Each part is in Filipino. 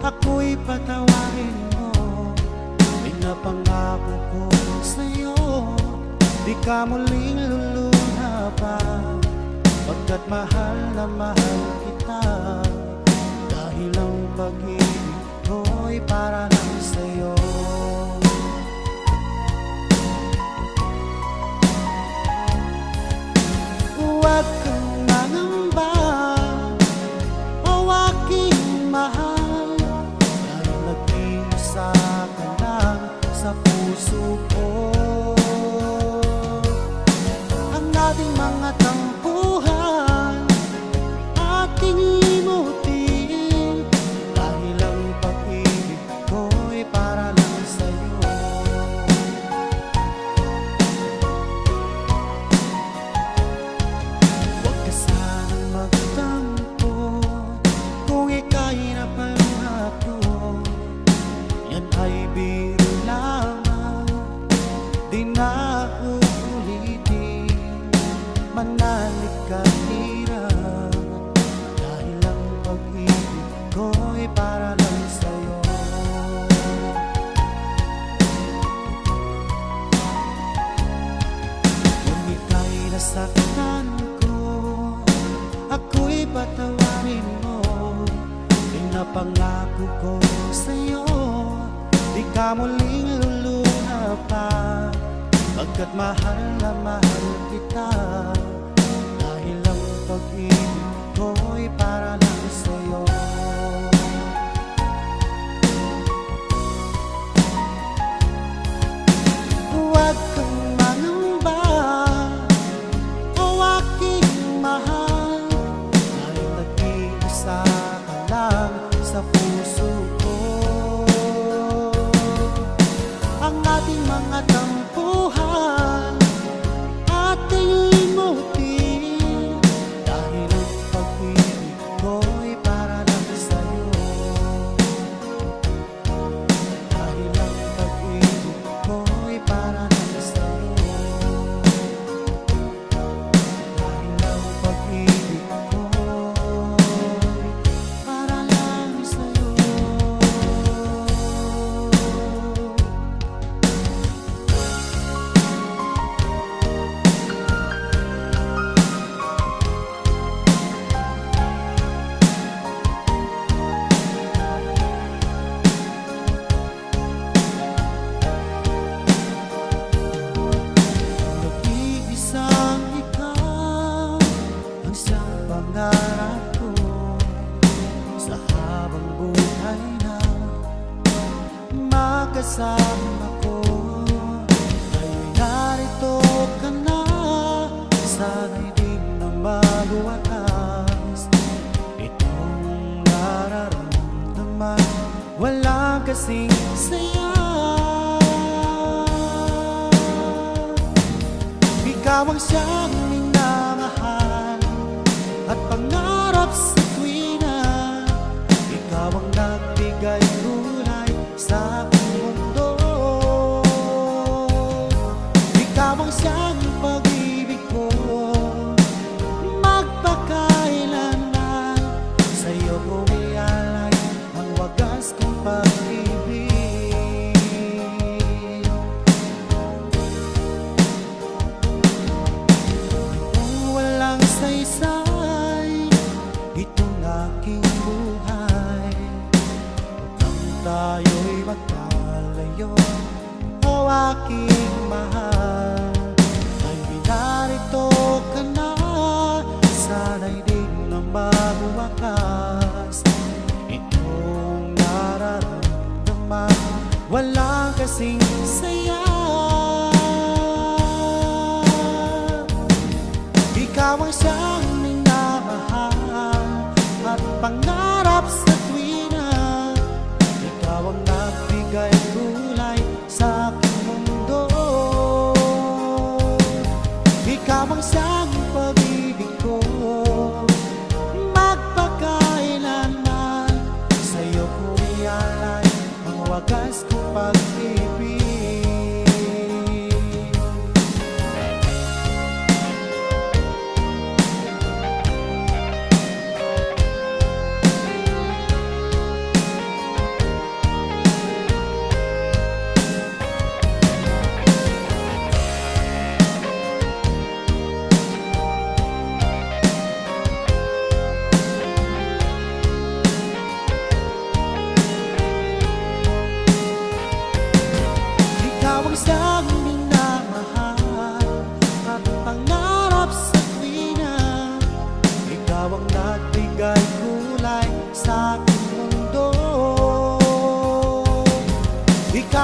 ako'y patawarin mo. Pinapangako ko sa'yo, di ka muling luluna pa, pagkat mahal na mahal kita. Dahil ang pag-ibig ko'y para lang sa'yo. Huwag kang mangamba, o aking mahal, dahil nag-iisa ka lang sa puso ko. Ang ating mga tampuhan, ating limutin, dahil ang pag-ibig ko'y para lang sa'yo. Huwag ka sanang magtampo kung ika'y napaluhat ko. Yan ay biro lamang, di na uulitin. Manalig ka hirap, dahil ang pag-ibig ko'y para lang sa'yo. Kung ika'y nasaktan ko, ako'y patawarin mo. Pinapangako ko sa'yo, di ka muling luluna pa, pagkat mahal na mahal kita. Dahil ang pag-ibig ko'y para lang sa'yo. Huwag kang mangamba, o aking mahal, dahil nag-iisa ka lang sa puso ko. Ang ating mga tampuhan, ating limutin, dahil ang pag-ibig ko'y para lang sa'yo. Dahil ang pag-ibig ko'y para lang sa'yo. Dahil ang pag-ibig ko'y para lang sa'yo. Nag-iisang ikaw ang siyang pangarap ko, sa habang buhay na makasama ko. Ngayon'y narito ka na, sana'y di na maluwakas. Itong nararamdaman, wala kasing saya. Ikaw ang siyang minamahal at pangarap sa tuwina. Ikaw ang nagbigay kulay sa aking mundo. Ikaw ang siyang pag-ibig ko, magpakailanman. Sa'yo ko ialay ang wagas kong pag-ibig. Walang saysay itong aking buhay, nang tayo'y magkalayo, o aking mahal. Ngayon'y narito ka na, sana'y di na mabuwakas. Itong nararamdaman, wala kasing saya. Ikaw ang siyang minamahal at pangarap sa tuwina. Ikaw ang nagbigay kulay sa aking mundo. Ikaw ang siyang pag-ibig ko, magpakailanman. Sa'yo ko ialay ang wagas kong pag-ibig.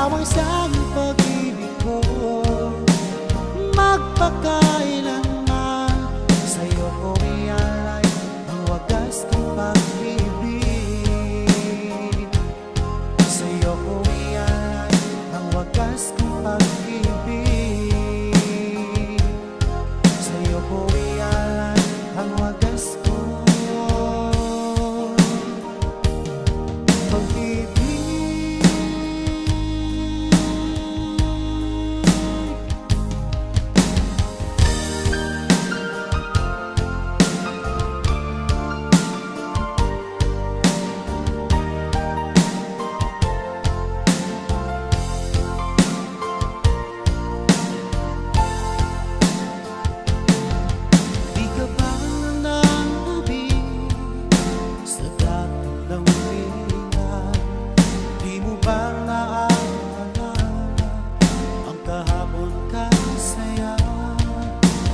ikaw ang siyang pag-ibig ko. Magpakailanman sa'yo ko ialay ang wagas kong pag-ibig. Sa'yo ko ialay ang wagas kong pag-ibig. Sa'yo ko ialay ang wagas kong pag-ibig.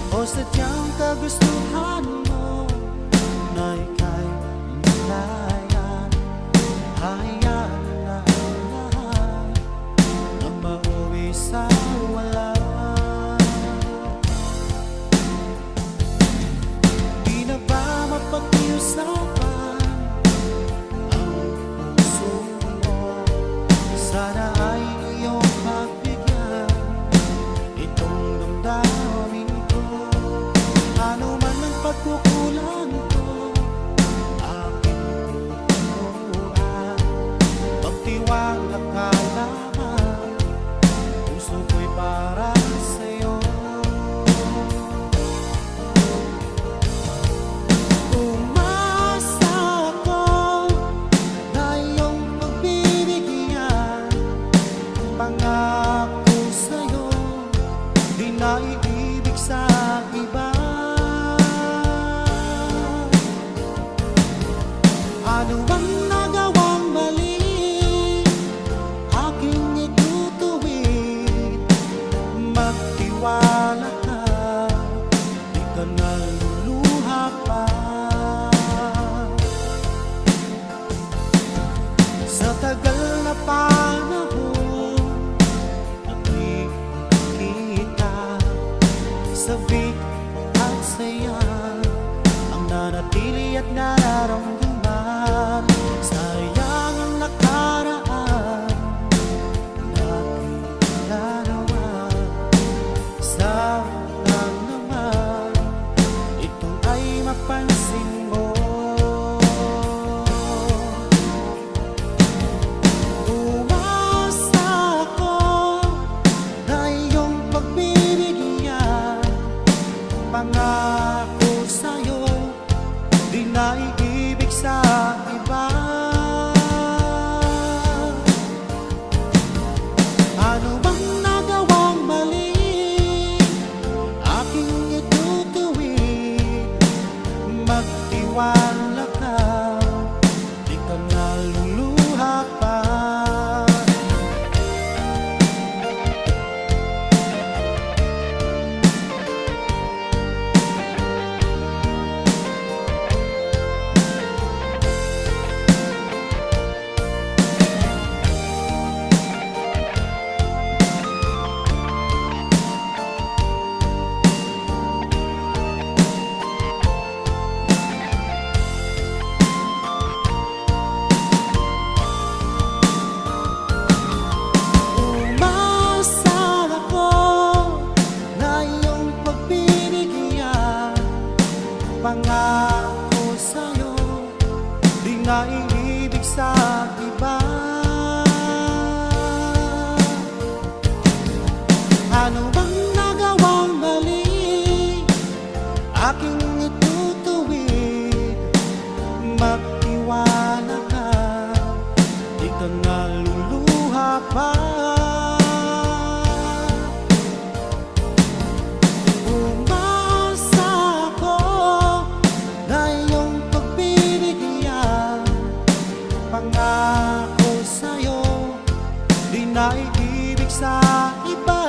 O sadyang kagustuhan mo na ika'y nalayan, hayaan na ang lahat na mauwi sa wala. Di na ba mapag-iusapan ang puso mo? Sana ay iyong magbigyan itong damdamin. Ano man ang pagkukulang ko, aking tuturuan. Magtiwala ka lamang, puso ko'y para sa'yo. Umasa ako na iyong pagbibigyan. Pangako sa'yo, di na iibig sa iba. Ano bang nagawang mali, aking itutuwid. Magtiwala ka, di ka naluluha pa. Sa tagal na panahon nakikita, sabik at saya ang nanatili at nararamdaman. Sayang ang nakaraan, nakikarawan. Sayang naman, ito ay mapansin mo. Umasa ako na iyong pagbibigyan. Pangako sa'yo, di na iibig sa iba. Ano bang nagawang mali, aking itutuwid. Magtiwala ka, di ka naluluha pa. Pangako sa'yo, di na iibig sa iba. Ano bang nagawang mali, aking itutuwid. Magtiwala ka, di ka naluluha pa. Pangako sa'yo, di na iibig sa iba.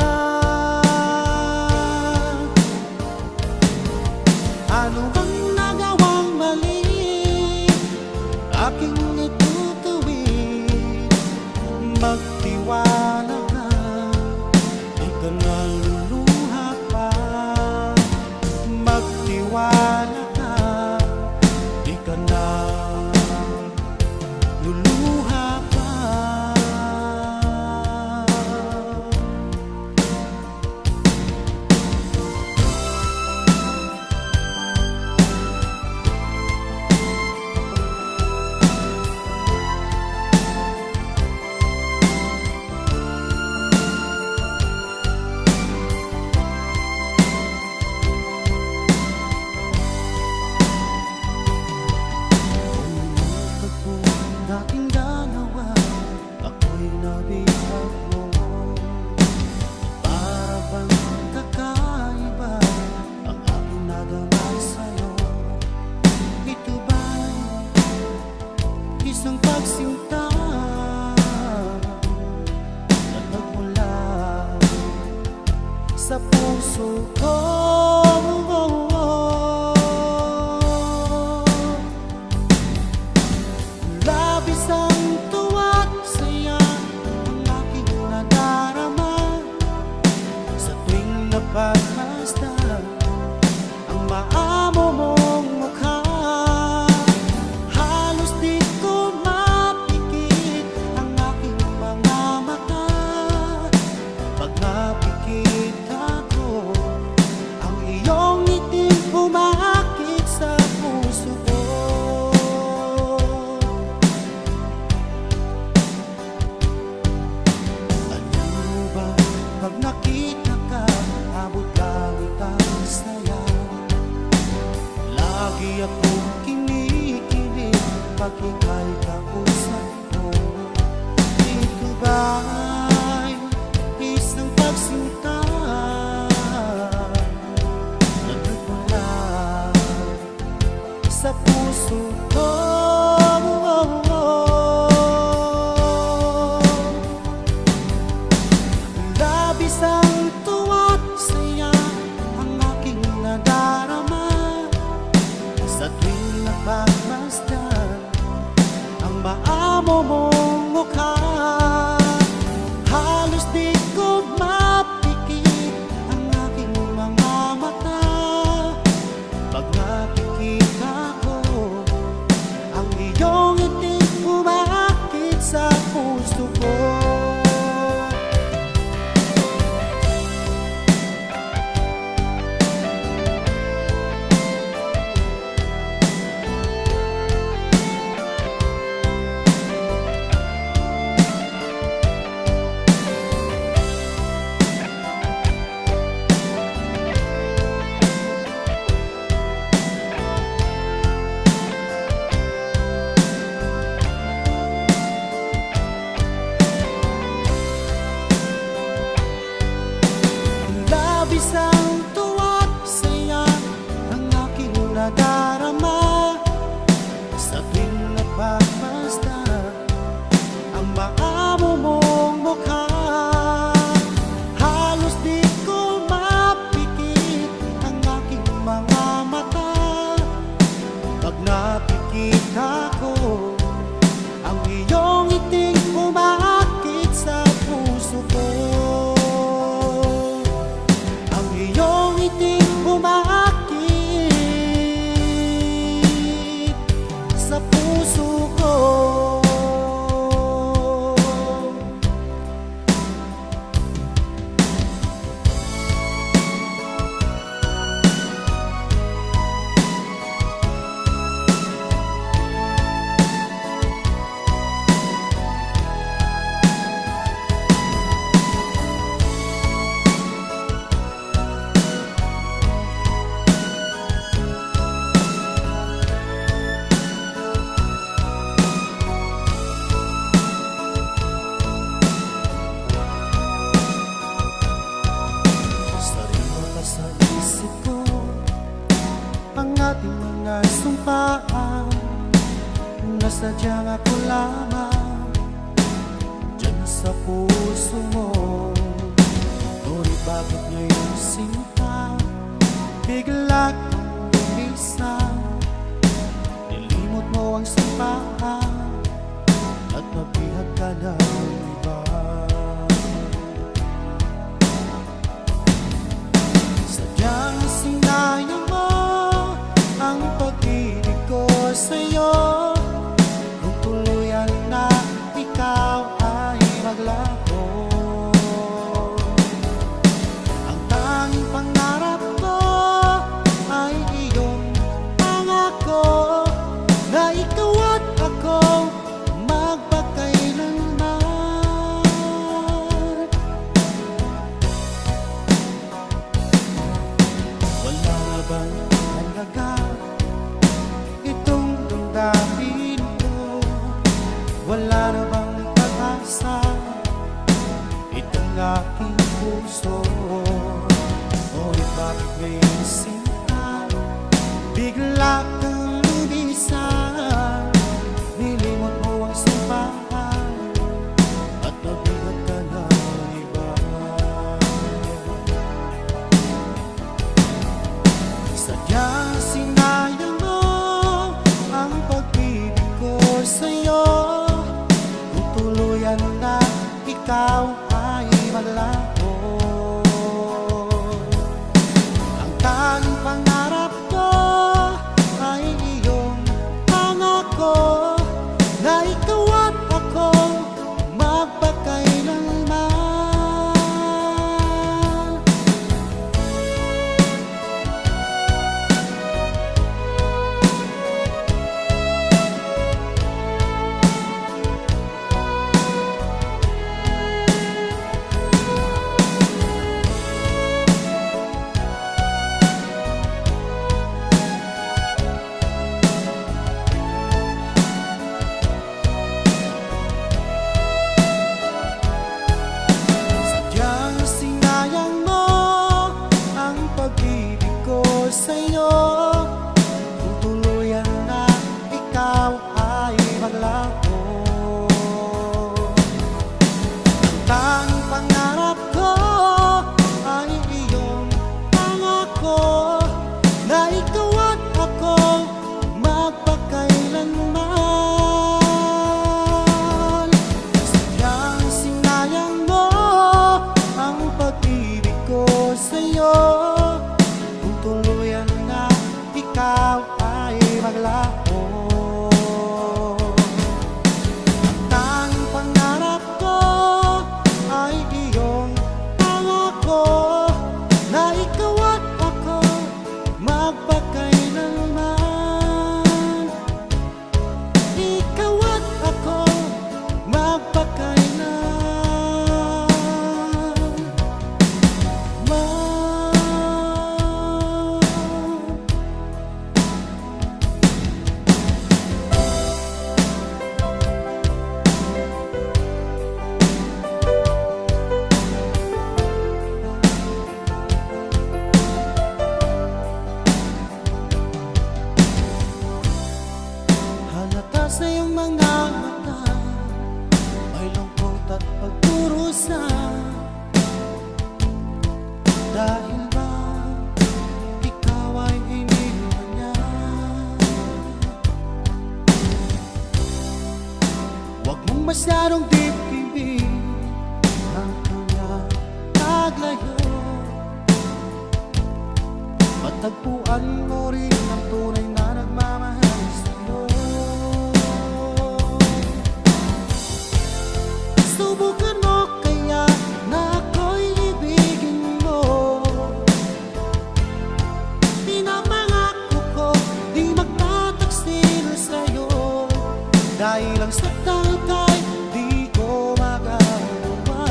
Ano bang nagawang mali, aking itutuwid. Magtiwala pagsinta na nagmula sa puso ko. Labis ang tuwa't saya ang aking nadarama sa tuwing napagmasdan ang maamo mong mukha. Halos di ko mapikit ang aking mga mata pag napikit ako. Ang iyong ngiting umaakit sa puso ko. Pag nakita ka, abot langit ang saya. Lagi akong kinikilig pag ika'y kausap ko. Ito ba'y isang pagsinta na nagmula sa puso ko? Labis ang tuwa't saya ang aking nadarama sa tuwing napagmasdan ang maamo mong mukha. Halos di ko mapikit ang aking mga mata pag nakikita ko ang iyong iting umaakit sa puso ko. Labis ang tuwa't saya ang aking nadarama sa tuwing napagmasdan ang maamo mong mukha. Halos di ko mapikit ang aking mga mata pag napikit ako. Ang iyong iting umaakit sa puso ko. Iyong iting umaakit sa puso ko. Sa isip ko ang ating mga sumpaan na sadyang ako lamang dyan sa puso mo. Ngunit bakit ngayon sinta bigla kang lumisan? Nilimot mo ang sumpaan at nabihag ka ng iba. Sadyang sinayang mo ang pag-ibig ko sa'yo. Kung tuluyan na ikaw ay maglaho, ang tanging pangarap ko ay iyong pangako na ikaw at ako sa'yo kung tuluyan na ikaw ay maglaho. Ang tanging pangarap ko ay iyong pangako na ikaw at ako magpakailanman. Sa'yo kung tuluyan na ikaw ay maglaho. Ang tanging pangarap ko ay iyong pangako na ikaw at ako magpakailanman. Sadyang sinayang mo ang pag-ibig ko sa'yo kung tuluyan na ikaw ay maglaho. Ang tanging pangarap ko ay iyong pangako na ikaw at ako magpakailanman. Ikaw at ako magpakailanman. Halata sa iyong mga mata, may lungkot at pagdurusa. Dahil ba ikaw ay iniwan niya? Huwag mong masyadong dibdibin ang kanyang paglayo. Matagpuan mo rin ang tunay na nagmamahal sa'yo. Subukan mo kaya na ako'y ibigin mo. Pinapangako ko di magtataksil sa'yo, dahil ang saktan kay di ko magagawa.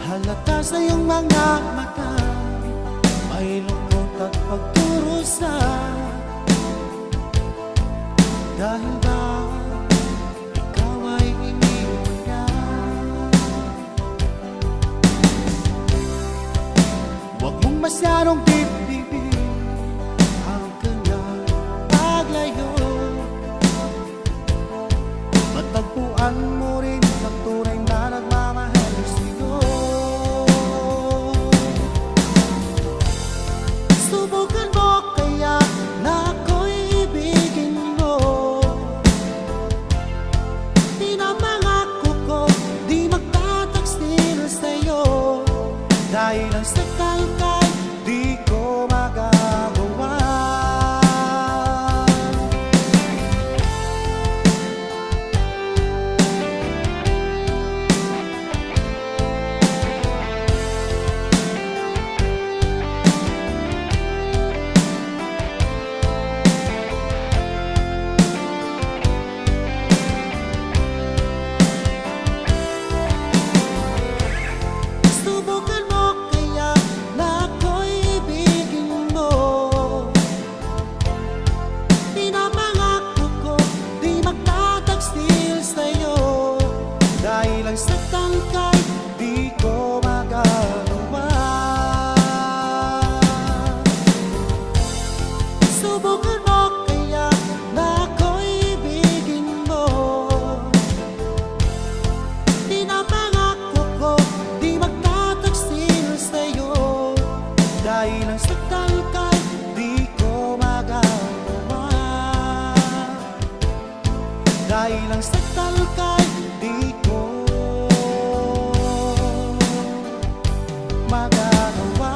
Halata sa iyong mga mata, may lungkot at pagdurusa. Dahil ba ikaw ay iniwan niya? Huwag mong masyadong dibdibin ang kanyang paglayo. Matagpuan mo rin ang tunay na nagmamahal sa'yo. Subukan mo kaya na ako'y ibigin mo. Pinapangako ko di magtataksil sa'yo, dahil ang sakal kay di ko magagawa. Subukan mo kaya lang saktan ka'y di ko magagawa. Dahil lang saktan ka'y di ko magagawa.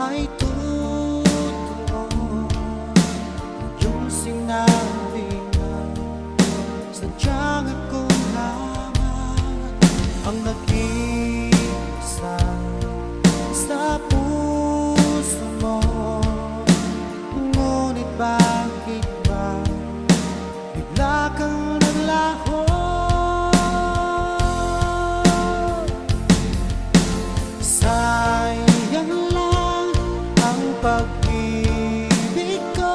Ay totoo yung sinabi na sadyang ako lamang ang nag-iisa sa puso mo. Ngunit bakit ba bigla kang naglaho? Sayang lang ang pag-ibig ko,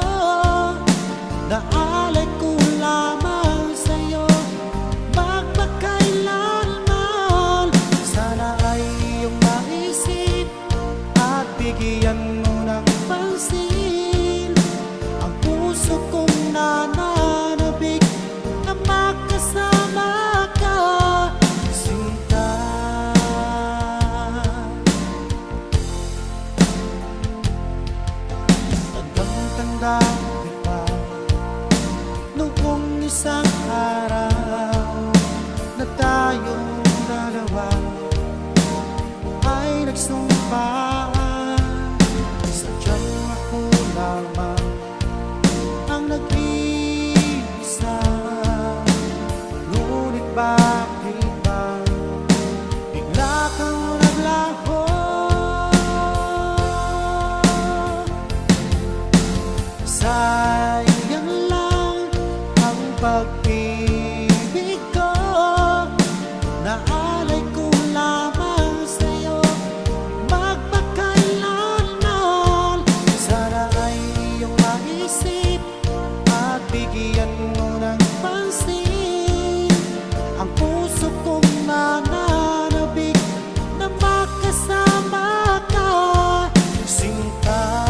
naalay ko lamang sa'yo magpakailanman. Sana ay iyong maisip at bigyan mo ng pansin ang puso kong nananabik na makasama ka, sinta. Tanda kita noong isang araw na tayong dalawa ay nagsumpaan. Sadyang ako lamang ang nag-iisa. Ngunit bakit ba bigla kang naglaho? Sayang lang ang pag-ibig ko, naalay ko lamang sa'yo magpakailanman. Sana ay iyong maisip at bigyan mo ng pansin ang puso kong nananabik na makasama ka, sinta.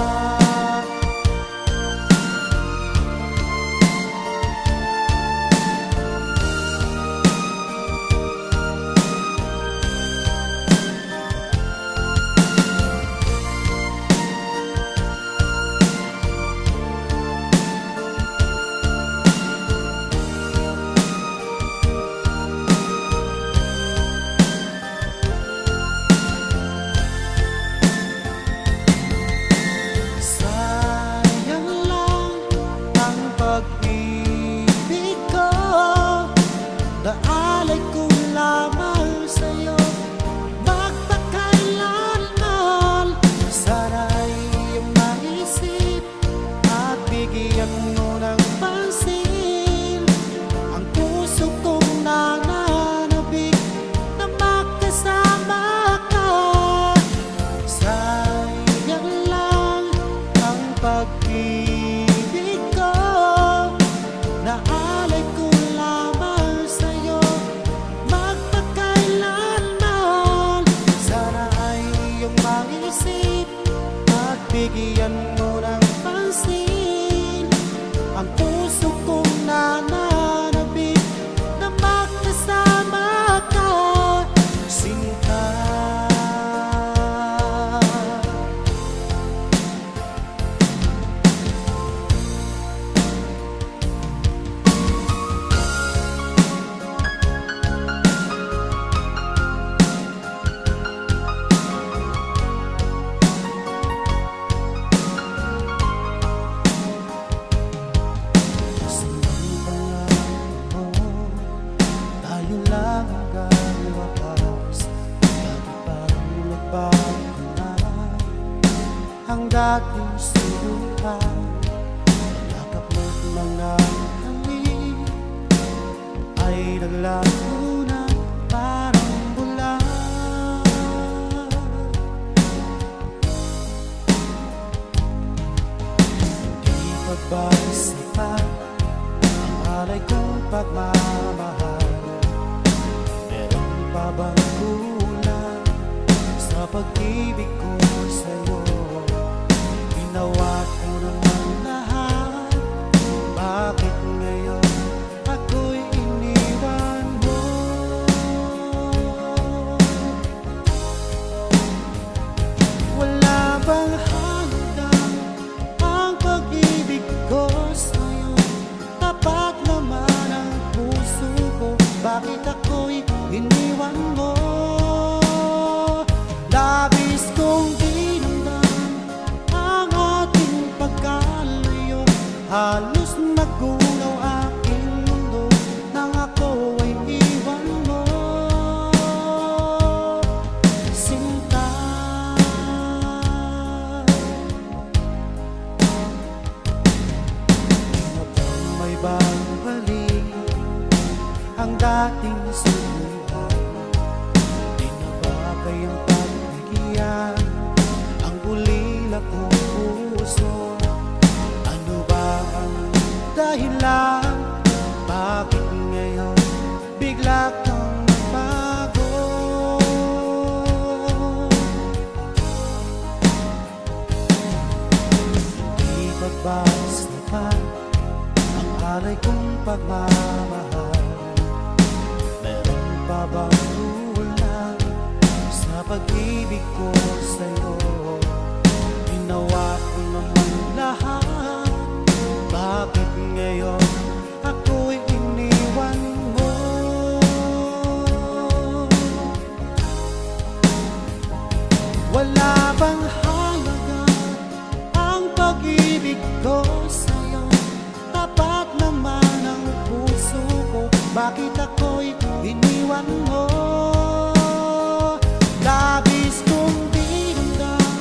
Pag-ibig ko, naalay ko lamang sa'yo magpakailanman. Sana ay iyong maisip at bigyan mo ng pansin ang puso kong nananabik na makasama ka. Sayang lang ang pag-ibig ko, naalay ko lamang sa'yo magpakailanman. Sana ay iyong maisip at bigyan mo ng pansin ang puso kong nananabik na makasama ka, sinta. Ang dating sinuhan, yakap mo't mga halik ay naglaho na parang bula. Di pa ba alay kong pagmamahal. Meron pa bang kulang sa pag-ibig ko sa'yo? Ginawa ko naman lahat, bakit ngayon ako'y iniwan mo? Wala bang hanggang ang pag-ibig ko sa'yo? Tapat naman ang puso ko, bakit ako'y iniwan mo? Labis kong dinamdam ang ating pagkalayo, halos magunaw aking mundo nang ako ay iwan mo. Sinta, na bang may babalik ang dating sulihan? Di na ba kayang pagbigyan ang ulila kong puso? Ano ba ang dahilan? Bakit ngayon bigla kang nagbago? Hindi ba basta ang alay kong pagmamahal? Meron pa bang kulang sa pag-ibig ko sa'yo? Ginawa ko naman lahat, bakit ngayon ako'y iniwan mo? Wala bang halaga ang pag-ibig ko sa'yo? Tapat naman ang puso ko, bakit ako'y iniwan mo? Labis kong dinamdam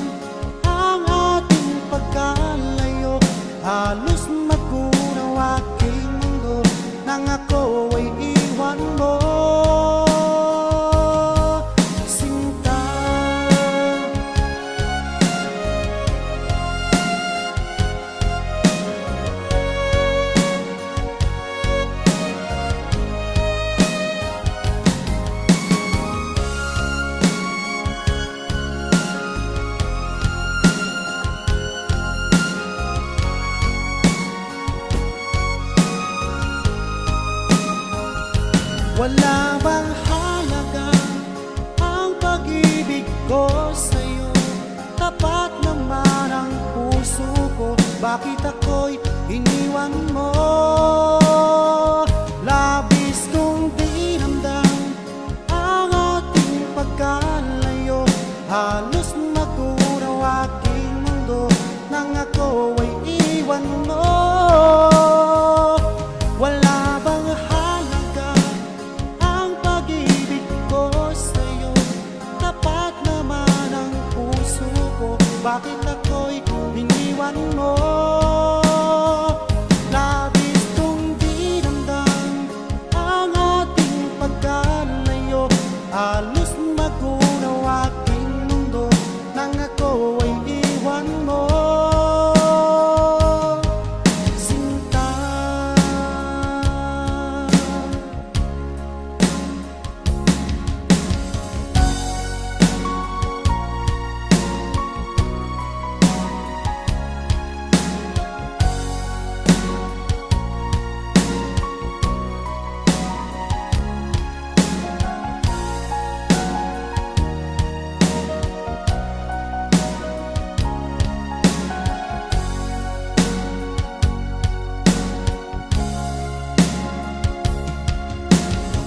ang ating pagkalayo, halos magunaw aking mundo nang ako ay iwan mo. Sinta, wala bang halaga ang pag-ibig ko sa'yo? Tapat naman ang puso ko, bakit ako'y iniwan mo? Labis kong dinamdam ang ating pagkalayo, halos magunaw aking mundo nang ako ay iwan mo. Wala bang halaga ang pag-ibig ko sa'yo? Tapat naman ang puso ko, bakit ako'y iniwan mo? Labis kong dinamdam ang ating pagkalayo, halos magunaw aking mundo nang ako ay iwan mo. Sinta,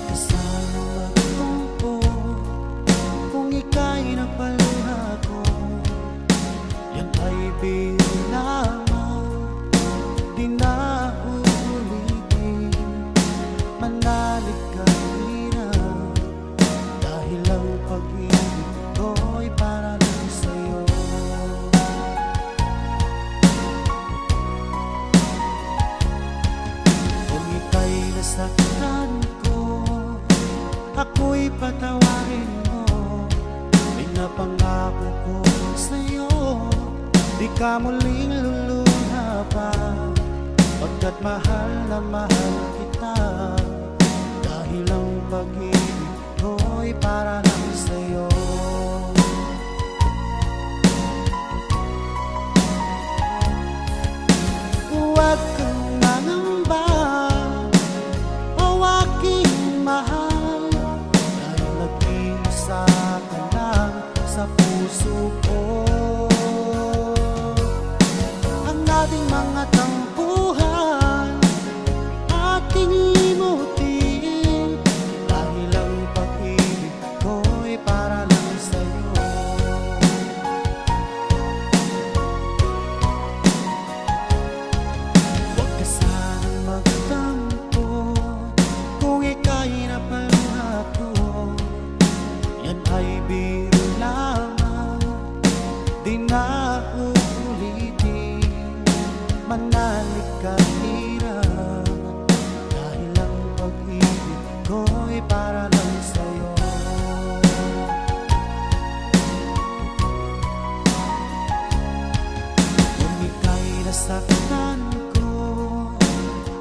kasama magtumpo kung ika'y napalako, yan ay biro lamang, di na uulitin. Manalig ka na, dahil ang pag-ibig ko'y para lang sa'yo. Kung ika'y nasaktan ko, ako'y patawarin mo. Pinapangako ko sa'yo, di ka muling luluna pa. Pagkat mahal na mahal kita, dahil ang pag-ibig ko'y para lang sa'yo. Huwag kang mangamba, o aking mahal, dahil nag-iisa ka lang sa puso ko. Ang ating mga tampuhan, ating limutin, dahil ang pag-ibig ko'y para lang sa'yo. Huwag ka sanang magtampo kung ika'y napaluha ko. Yan ay biro lamang, di na uulitin. Manalik ka hirap, dahil ang pag-ibig ko'y para lang sa'yo. Kung ika'y nasaktan ko,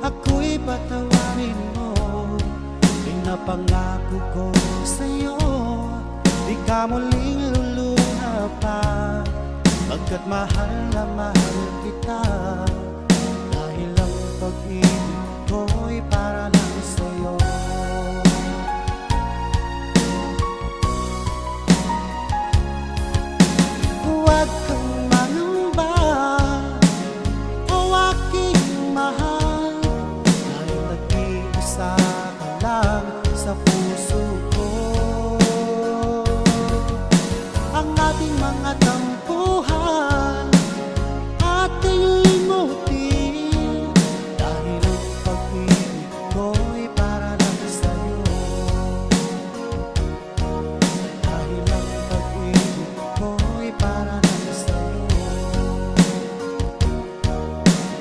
ako'y patawarin mo. Pinapangako ko sa'yo, di ka muling luluha pa. Pagkat mahal na mahal kita, dahil ang pag-ibig ko'y para lang sa'yo. Huwag kang mangamba, o aking mahal, dahil nag-iisa ka lang sa puso ko. Ang ating mga tampuhan, ating limutin, dahil ang pag-ibig ko'y para lang sa'yo. Dahil ang pag-ibig ko'y para lang sa'yo.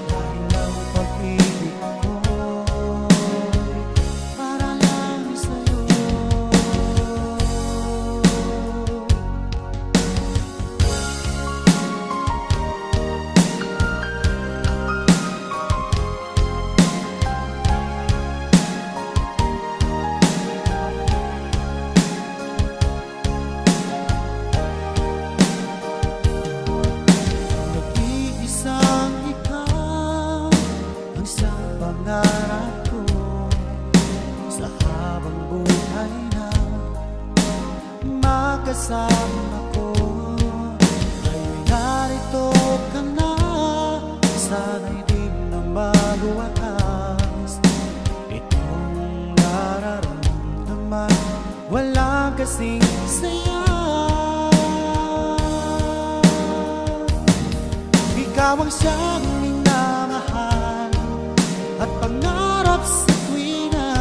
Dahil ang pag-ibig ko'y para lang sa'yo. Nag-iisang ikaw ang isang pangarap ko, sa habang buhay na magkasama ko. Ngayon narito ka na, sana'y di na magwakas. Itong nararamdaman, wala kasing saya. Ikaw ang siyang minamahal at pangarap sa tuwina.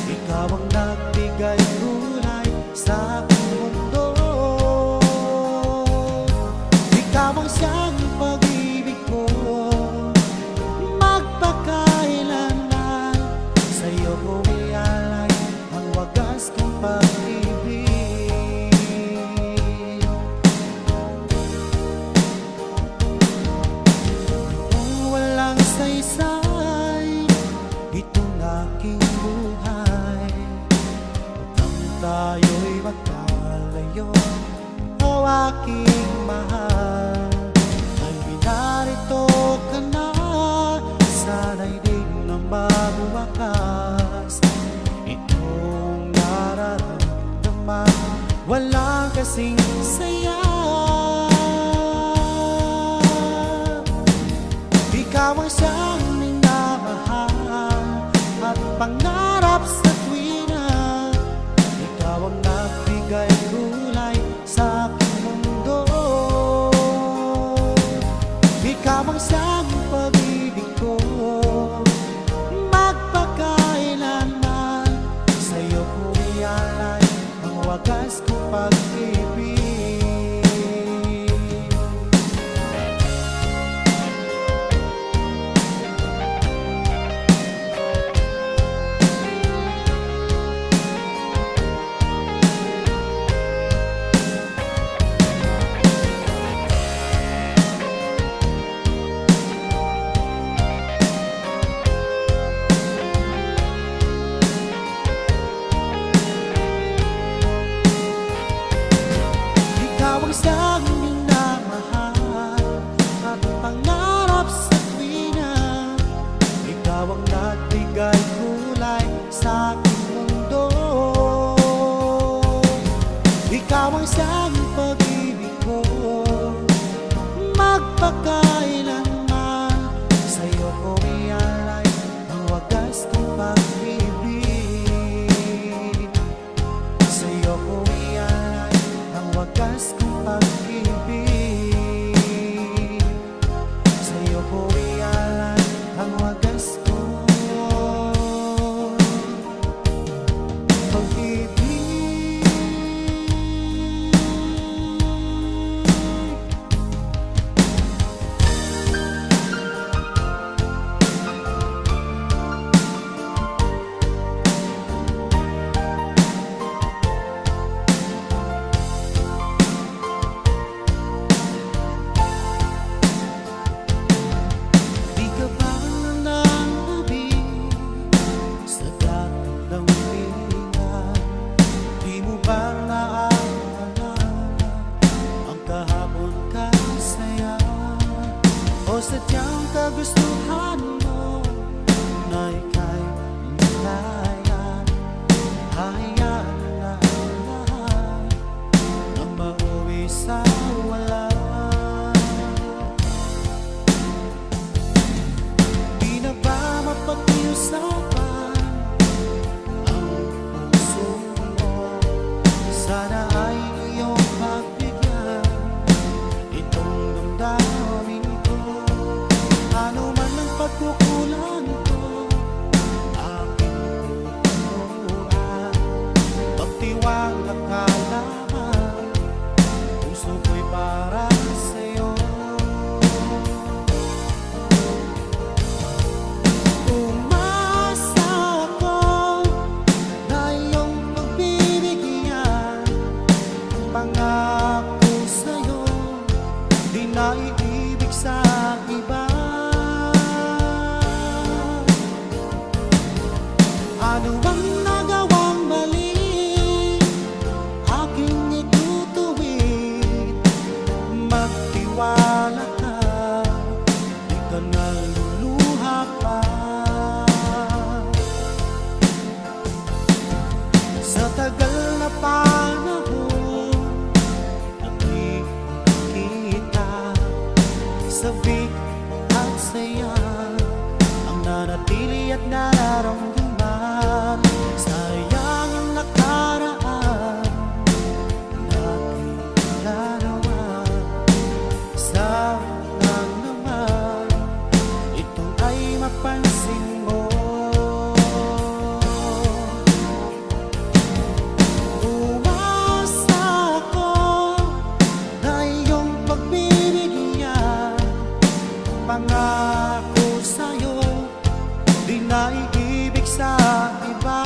Ikaw ang nagbigay kulay sa aking mundo. Ikaw ang siyang pag-ibig ko, magpakailanman. Sa'yo ko ialay ang wagas kong pag-ibig. Saysay, itong aking buhay, upang tayo'y magkalayo, o aking mahal. Ay narito ka na, sana'y di na magwakas. Itong nararamdaman, wala kasing saya. Ikaw ang siyang minamahal at pangarap sa tuwina. Ikaw ang nagbigay kulay sa aking mundo. Ikaw ang siyang pag-ibig ko, magpakailanman. Sa'yo ko ialay ang wagas kong pag-ibig. ikaw ang nagbigay kulay sa aking mundo. Ikaw ang siyang pag-ibig ko, magpakailanman. Sa'yo ko ialay ang wagas kong pag-ibig. Sa'yo ko ialay ang wagas kong pag-ibig. Sa'yo ko ialay ang wagas kong pag-ibig. O sadyang kagustuhan mo na ika'y nalayan, hayaan na ang lahat na mauwi sa wala. Di na ba mapag-iusapan ang puso mo? Sana ay iyong magbigyan itong damdamin. Ano man ang pagkukulang ko, aking tuturuan. Magtiwala ka lamang, puso ko'y para sa'yo. Umasa ako na iyong pagbibigyan. Pangako sa'yo, di na iibig sa iba. Ano bang nagawang mali, aking itutuwid. Magtiwala ka, di ka naluluha pa. Sa tagal na panahon nang di kita, sabik at saya ang nanatili at nararamdaman. Sayang ang nakaraan, nakikilalaman. Sayang naman, ito ay mapansin mo. Umasa ako na iyong pagbibigyan. Pangako sa'yo, di na iibig sa iba.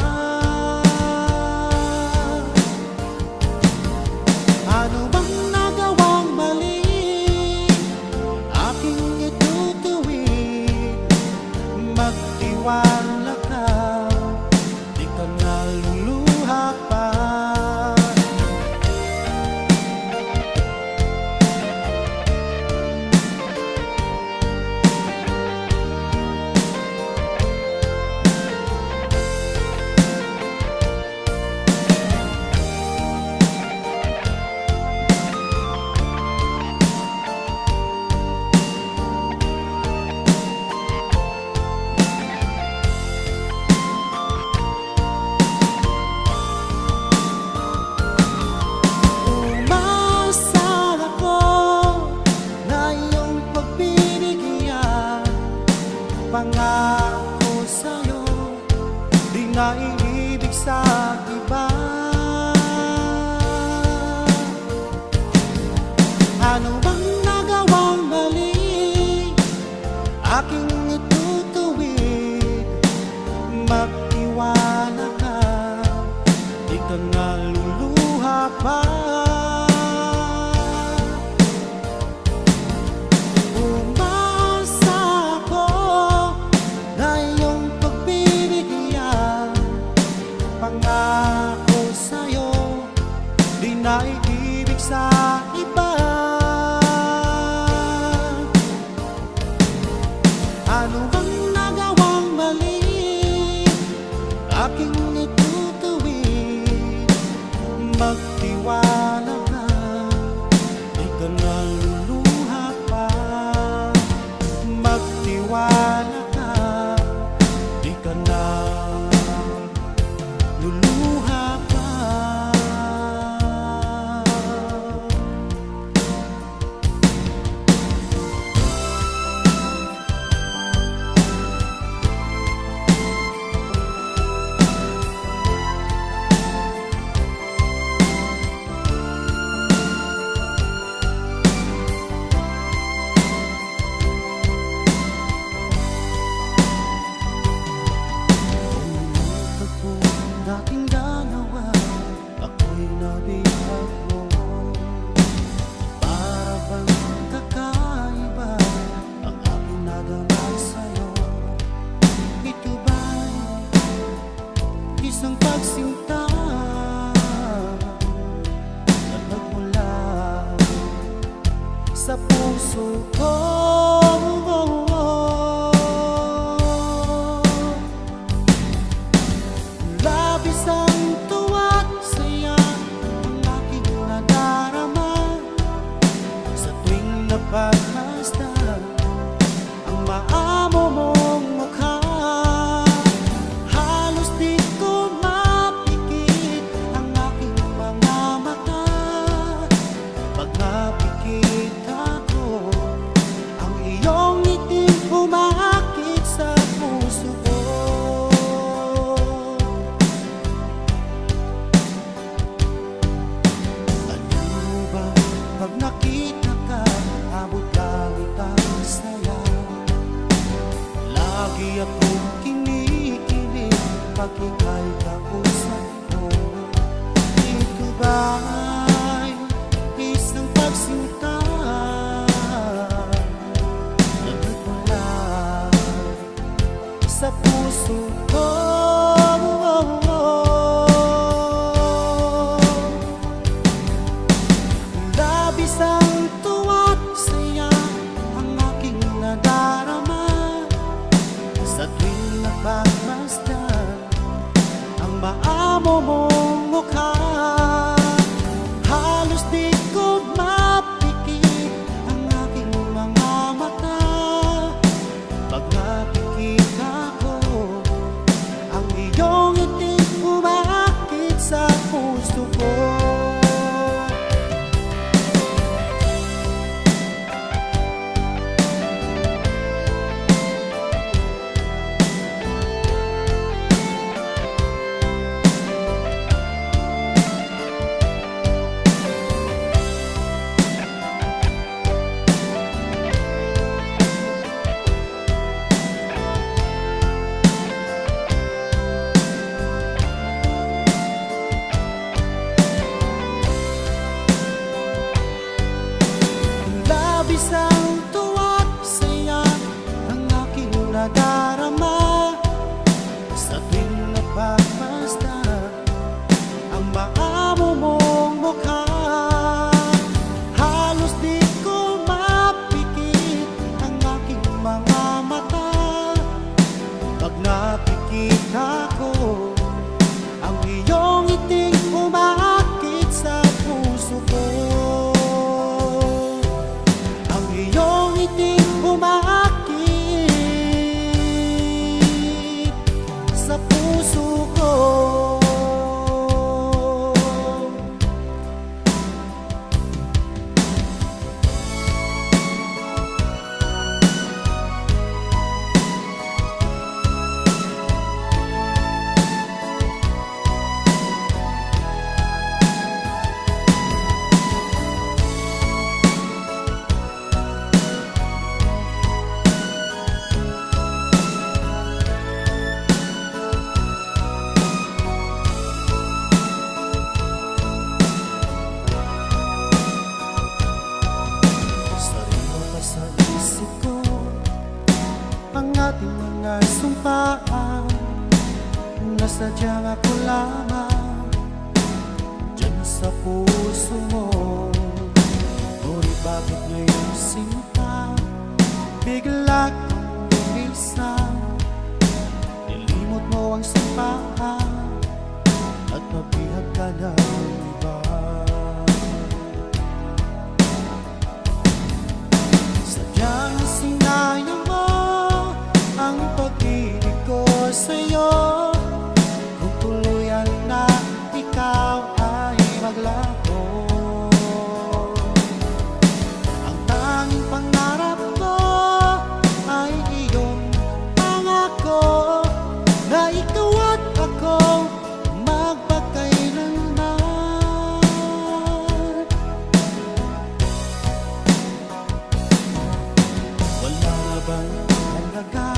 Ano bang nagawang mali, aking itutuwid. Magtiwala ka, di ka naluluha pa. Pangako sa'yo, di na iibig sa iba. Ano bang nagawang mali, aking itutuwid. Magtiwala ka, di ka naluluha pa. Pangako sa'yo, di na iibig sa iba. Ano bang nagawang mali, pag ika'y kausap ko. Ito ba'y isang pagsinta na nagmula sa puso ko? Labis ang tuwa't saya ang aking nadarama sa tuwing nagpagmasdan ang maamo mong mukha. Halos di ko mapikit ang aking mga mata pag nakikita ko ang iyong iting umakit sa puso ko. Isang tuwa't saya ang aking nadarama sa tuwing nagpapasdan ang maamo mong mukha. Halos di ko mapikit ang aking mga mata pag nakikita ko ang iyong iting umaakit sa puso ko. Iyong iting umaakit sa puso ko. Sa isip ko ang ating mga sumpaan na sadyang ako lamang dyan sa puso mo. Ngunit bakit ngayon sinta bigla kang lumisan? Nilimot mo ang sumpaan at nabihag ka ng iba. Sadyang sinayang mo ang pag-ibig ko sa'yo kung tuluyan na ikaw ay maglaho. Ang tanging pangarap ko ay iyong pangako na ikaw at ako magpakailanman. Wala na bang halaga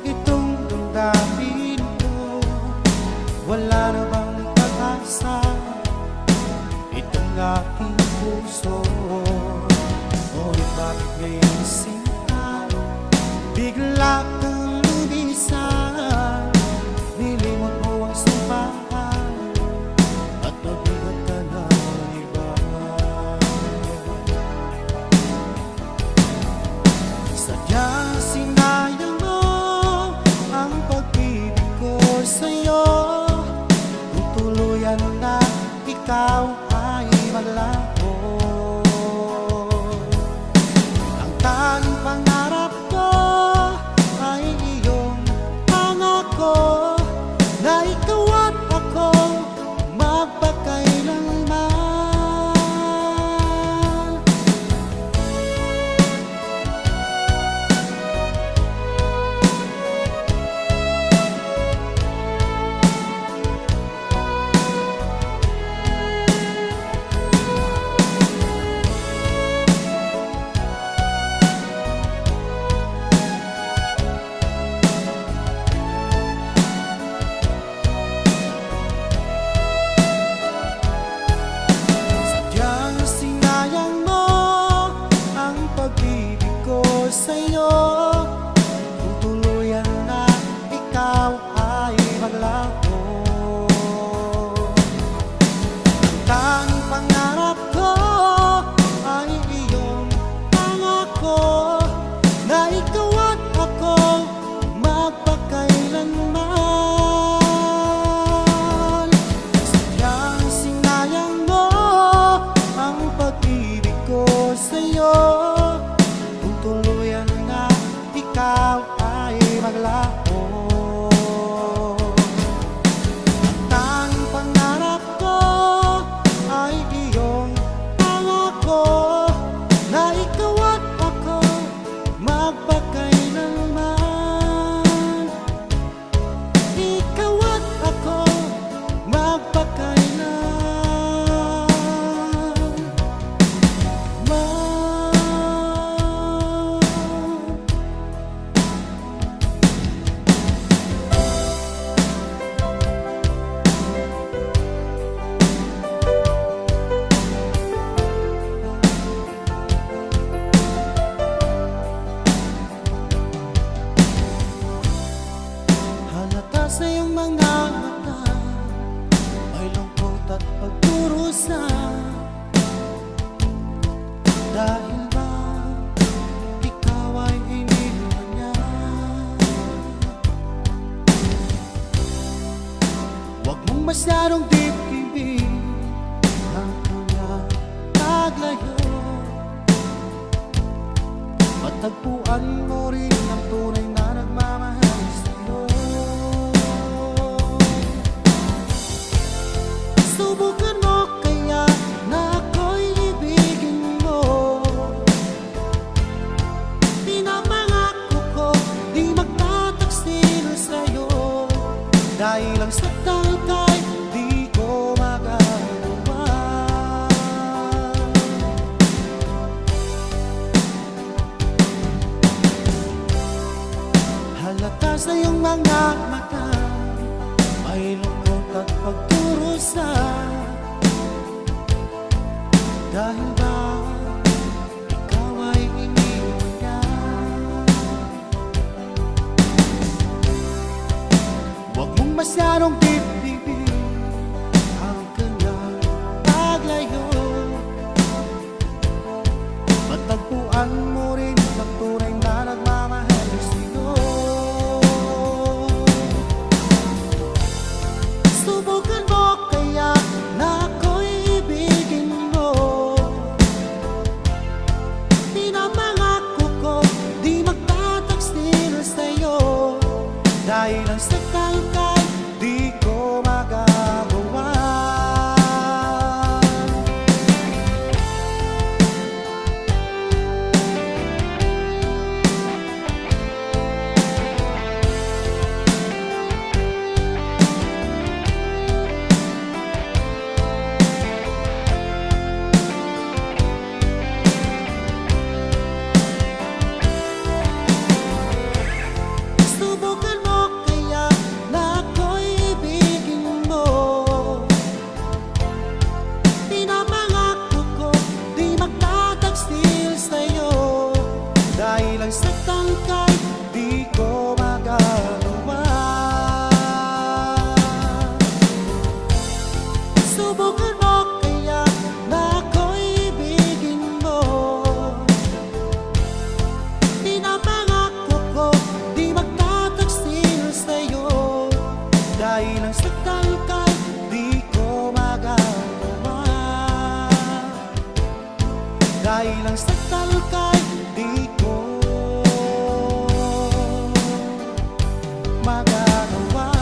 itong damdamin ko? Wala na bang pag-asa itong aking puso? Ngunit bakit ngayon sinta bigla kang lumisan? Nilimot mo ang sumpaan at nabigat ka ng iba. Sadyang sinayang mo ang pag-ibig ko sa'yo kung tuluyan na ikaw ay maglaho. Ang tanging pangarap ko ay iyong mga mata, may lungkot at pagdurusa. Dahil ba ikaw ay iniwan niya? Huwag mong masyadong dibdibin ang kanyang paglayo. Matagpuan mo rin ang tunay na nagmamahal sa'yo. Subukan mo kaya na ako'y ibigin mo. Pinapangako ko di magtataksil sa'yo. Dahil ang saktan kay di ko magagawa. Halata sa iyong mga mata, may lungkot at pagdurusa. Dahil ba ikaw ay iniwan niya? Huwag mong masyadong dibdibin ang kanyang paglayo. Matagpuan mo rin ang tunay na nagmamahal sa'yo. Subukan mo kaya na ako'y ibigin mo. Pinapangako ko di magtataksil sa'yo. Dahil ang saktan kay di ko magagawa. Subukan mo kaya na ako'y ibigin mo. Pinapangako ko di magtataksil sa'yo. Dahil ang saktan kay di ko magagawa. Subukan mo kaya na ako'y ibigin mo. Pinapangako ko di magtataksil sa'yo. Dahil ang saktan kay di ko magagawa. Dahil ang saktan kay di ko magagawa.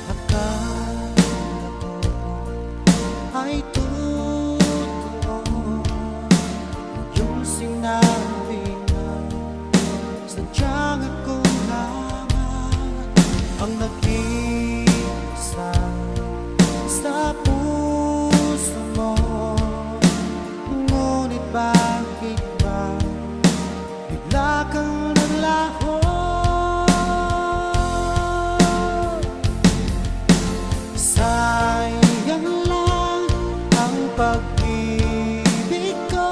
Akala ko ay totoo yung sinabi na sadyang ako lamang ang nag-iisa sa puso mo. Ngunit bakit ba bigla kang naglaho? Sayang lang ang pag-ibig ko,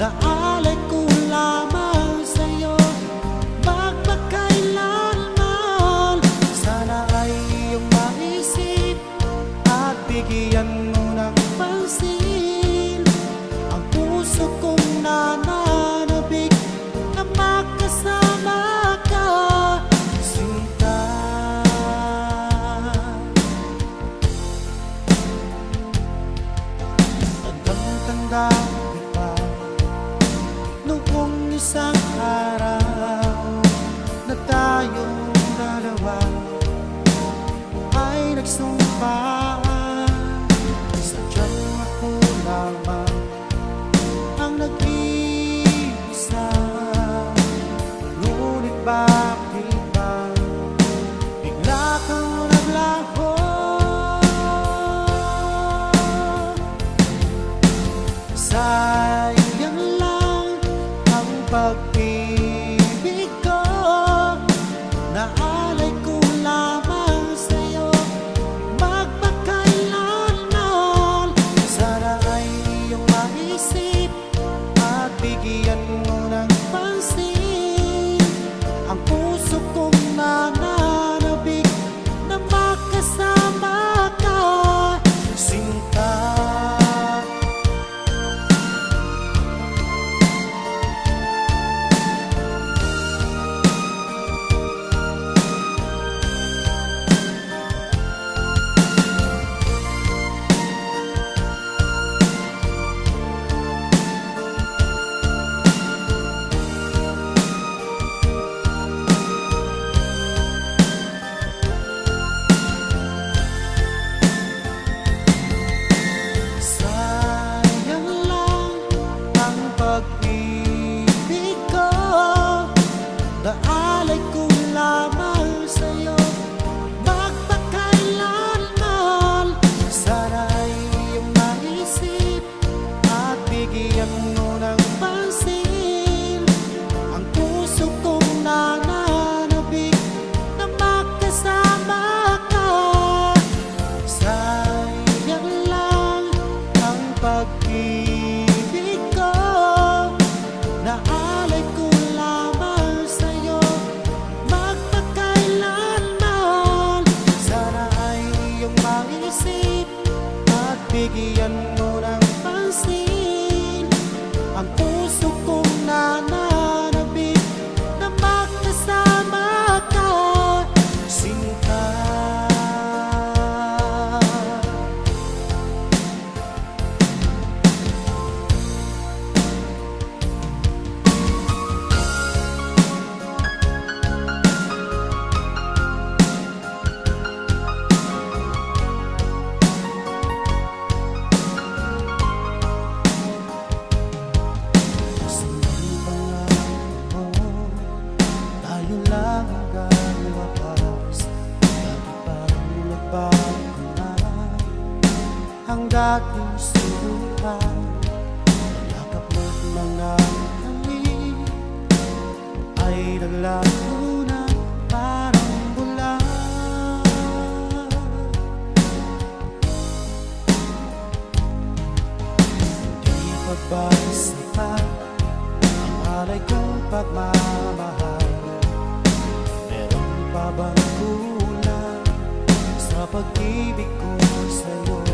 naalay ko lamang sa'yo magpakailanman. Sana ay iyong maisip at bigyan mo ng pansin ang puso kong nananabik na makasama ka, sinta. Tandang-tanda kita noong isang araw na tayong dalawa ay nagsumpaan. Sadyang ako lamang ang nag-iisa. Ngunit bakit ba bigla kang naglaho? Sa pag-ibig ko, naalay ko lamang sa'yo magpakailanman. Sana ay iyong maisip at bigyan mo ng pansin ang puso kong nananabik na makasama ka, sinta. Pag-ibig ko, naalay ko lamang sa'yo magpakailanman. Sana ay iyong maisip at bigyan mo ng pansin ang puso kong nananabik na makasama ka. Sayang lang ang pag-ibig ko, naalay ko lamang sa'yo magpakailanman. Sana ay iyong maisip at bigyan mo ng pansin ang puso kong nananabik na makasama ka, sinta. Ang dating subukan, yakap mo't mga halik ay naglago na parang bula. Di pa ba sapat ang alay kong pagmamahal? Meron pa bang kulang sa pag-ibig ko sa'yo?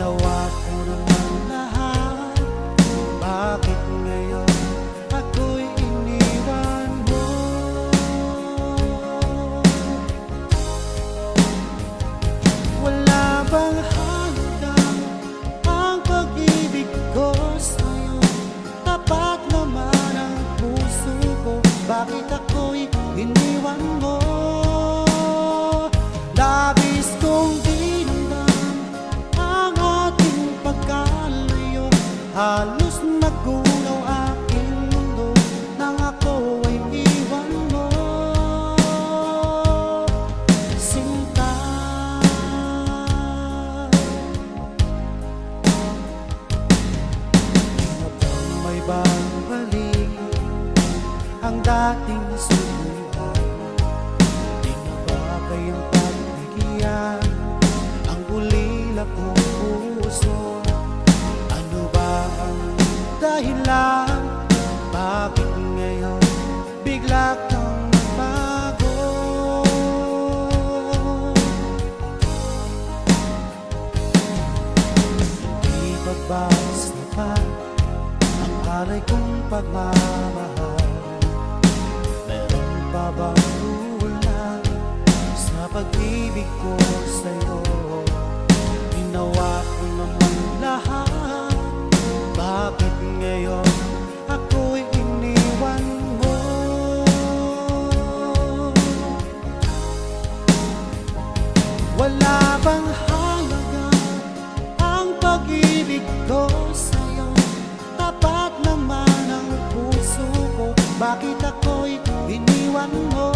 Ginawa ko naman lahat, bakit ngayon ako'y iniwan mo? Wala bang hanggang ang pag-ibig ko sa'yo? Tapat naman ang puso ko, bakit ako'y iniwan mo? Labis kong halos magunaw aking mundo nang ako ay iwan mo, sinta. Di na bang may babalik ang dating subukan? Di na ba kayang pagbigyan ang ulila kong puso? Dahilan, bakit ngayon bigla kang nagbago? Hindi pa ba sapat ang alay kong pagmamahal? Meron pa bang kulang sa pag-ibig ko sa'yo? Ginawa ko naman lahat, bakit ngayon ako'y iniwan mo? Wala bang halaga ang pag-ibig ko sa'yo? Tapat naman ang puso ko, bakit ako'y iniwan mo?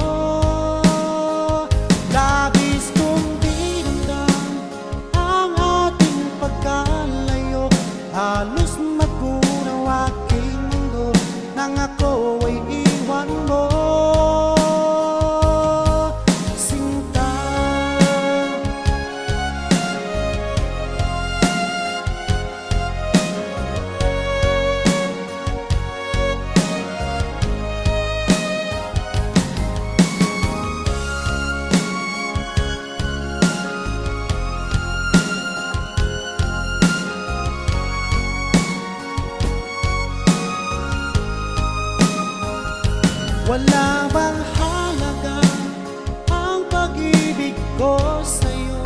Labis kong dinamdam ang ating pagkalayo, halos magunaw aking mundo Wala bang halaga ang pag-ibig ko sa'yo?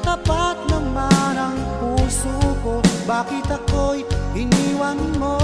Tapat naman ang puso ko, bakit ako'y iniwan mo?